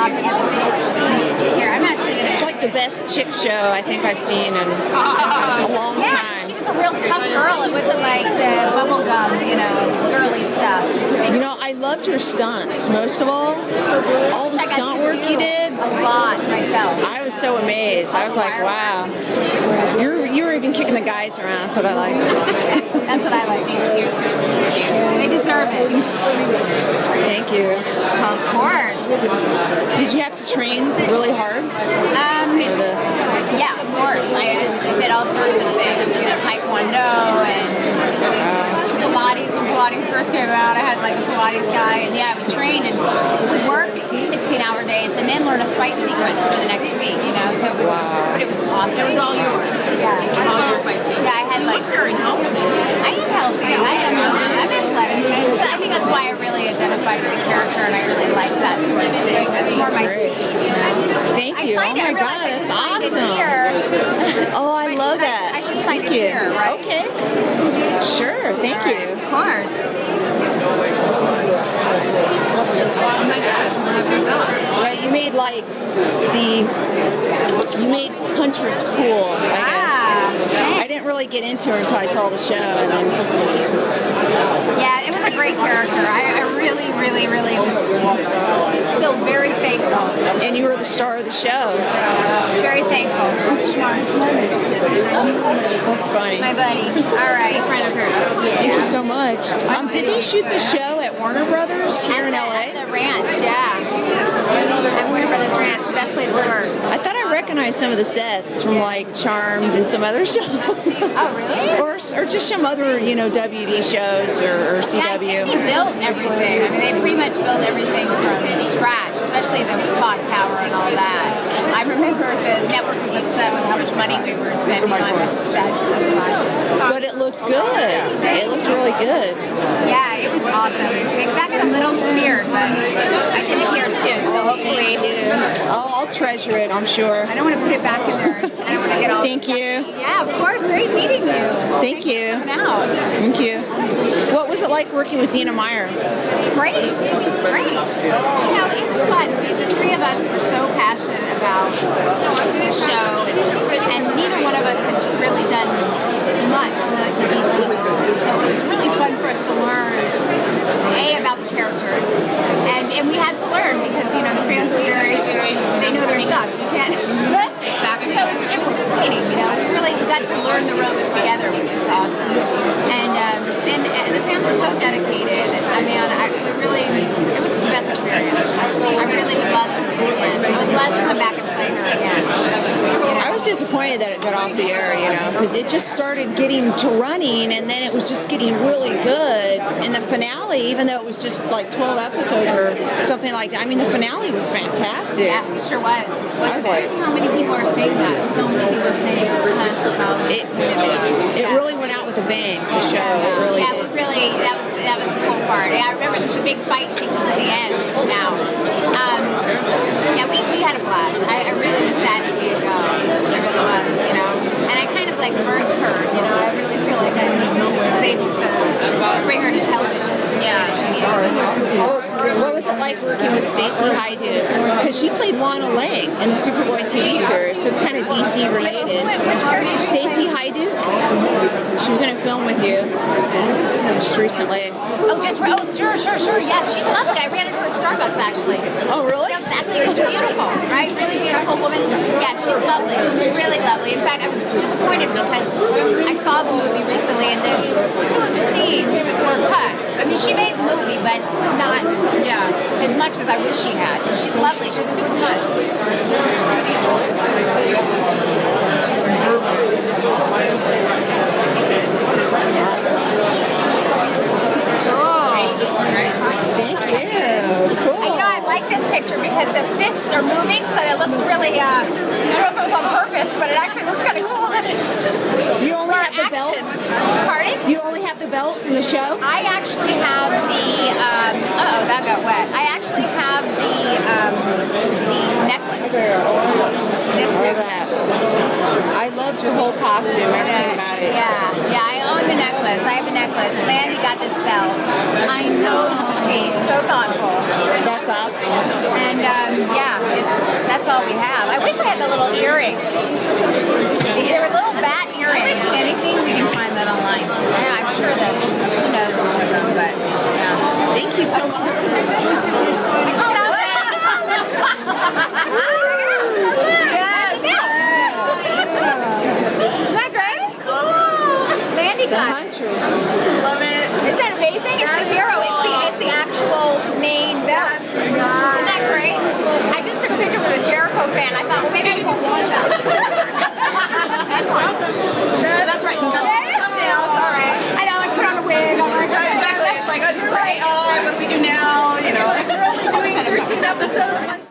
job ever. Here, I'm actually gonna. It's like the best chick show I think I've seen in a long Yeah, time. she was a real tough girl. It wasn't like the bubblegum, girly stuff. I loved your stunts most of all. All the stunt work you did. A lot myself. I was so amazed. I was like, wow. You were even kicking the guys around. That's what I like. That's what I like. They deserve it. Thank you. Of course. Did you have to train really hard? Yeah, of course. I did all sorts of things. Taekwondo and Pilates. When Pilates first came out, I had like a Pilates guy, and yeah, we trained and we worked 16-hour days, and then learn a fight sequence for the next week. So it was, but it was awesome. It was all yours. Yeah, all your fight sequence. Yeah, I had like very healthy. I am healthy. I'm athletic. So I think that's why I really identified with the character, and I really like that sort of thing. That's more my speed. Thank you. Oh my God, that's awesome. Oh, I love that. I should sign it here, right? Okay. Sure. Thank you. Of course. Oh my God. Yeah, you made Huntress cool, I guess. I didn't really get into her until I saw the show. And then... Yeah, it was a great character. I really, really, really was still very thankful. And you were the star of the show. Very thankful. That's funny. My buddy. All right. Friend of hers. Yeah. Thank you so much. Did they shoot the show at Warner Brothers here in LA? At the ranch, yeah. At Warner Brothers Ranch, the best place to work. I thought I recognized some of the sets from like Charmed and some other shows. Oh, really? or just some other, WB shows or CW. Yeah, I think they built everything. I mean, they pretty much built everything from scratch, especially the clock tower and all that. I remember the network was upset with how much money we were spending on sets. That's why. But it looked good. It looked really good. Yeah, it was awesome. It got a little smeared, but I did it here too, so hopefully. I'll treasure it, I'm sure. I don't want to put it back in there. I don't want to get all. Thank you. Yeah, of course. Great meeting you. Thank you. For coming out. Thank you. What was it like working with Dina Meyer? Great. It was fun. The three of us were so passionate about the show, and neither one of us had really done much in the DC world. So it was really fun for us to learn, about the characters, and we had to learn because, the fans were they know their stuff. You can't. Exactly. So it was exciting, We really got to learn the ropes together, which was awesome. And the fans were so dedicated. I mean, it was the best experience. I really would love to do it again. I would love to come back and play her again. I was disappointed that it got off the air, because it just started getting to running, and then it was just getting really good. And the finale, even though it was just like 12 episodes or something like that, I mean, the finale was fantastic. Yeah, it sure was. I was like, How many people are saying that? So many people are saying it really went out with a bang, the show. It really did. Really, that was the cool part. Yeah, I remember there was a big fight sequence at the end now. We had a blast. I really was sad to see it go. It really was, And I kind of like burned her, I really feel like I was able to bring her to television. Yeah. What was it like working with Stacey Hyduke? Because she played Lana Lang in the Superboy TV series, so it's kind of DC related. Which character? Stacey Hyduke. She was in a film with you just recently. Sure. Yes, she's lovely. I ran into her at Starbucks actually. Oh, really? Yeah, exactly. She's beautiful, right? Really beautiful woman. Yeah, she's lovely. She's really lovely. In fact, I was disappointed because I saw the movie recently, and then two of the scenes were cut. I mean, she made the movie, but not as much as I wish she had. She's lovely. She was super fun. Thank you. Cool. I like this picture because the fists are moving, so it looks really, I don't know if it was on purpose, but it actually looks kind of cool. You only have the belt? Pardon? You only have the belt from the show? I actually have the, that got wet. I actually have the necklace. This necklace. I loved your whole costume, everything about it. Yeah, I own the the necklace. I have the necklace. Landy got this belt. I So know. sweet, so thoughtful. That's awesome. And yeah, that's all we have. I wish I had the little earrings. They were little bat earrings. Anything, we can find that online. Yeah, I'm sure that who knows who took them, but yeah. Thank you so much. I took it out. Yes. Isn't that great? Landy The got. Huntress. Love it. Isn't that amazing? It's the hero. It's the actual main belt. Isn't that great? I just took a picture with a Jericho fan. I thought, well, maybe I can put one belt. That's right. Something else. All right. I know. Like put on a wig. I'm like, right, exactly. It's like, oh, what do we do now? You know, like we're only doing 13 episodes.